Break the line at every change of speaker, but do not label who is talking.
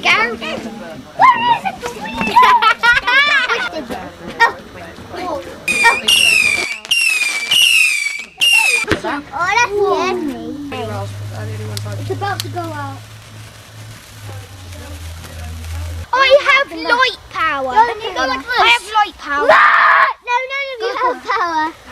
go.
Where is it? Oh, that's scared me. It's about to go out.
I have light power. I have light power.
No, none of you have power.